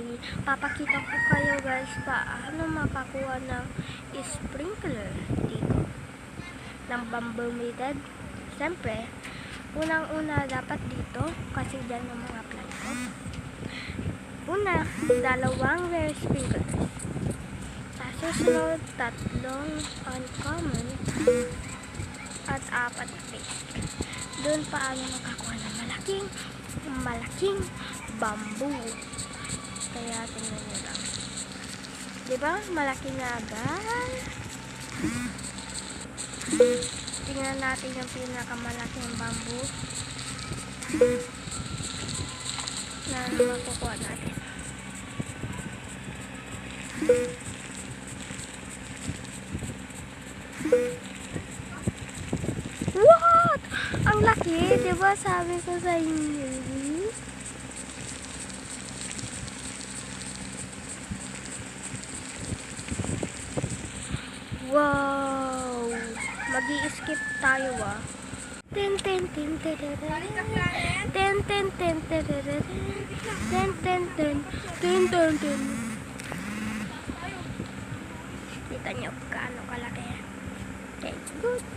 ay papakita ko kayo guys paano makakuha ng sprinkler dito ng bamboo method. Siyempre, unang-una dapat dito kasi dyan yung mga plant ko. Una, dalawang rare sprinklers. Sa susunod, tatlong uncommon at apat na fake. Doon paano makakuha ng malaking bamboo. Kaya tingnan nyo lang. Diba? Malaki na agad. Tingnan natin yung pinakamalaking bamboo na makukuha natin. What? Ang laki, diba? Sabi ko sa inyo. Wow! Mag-i-skip tayo Ten ten ten ten ten ten ten ten ten ten ten ten. Kita nyo gaano kalaki. Okay, good.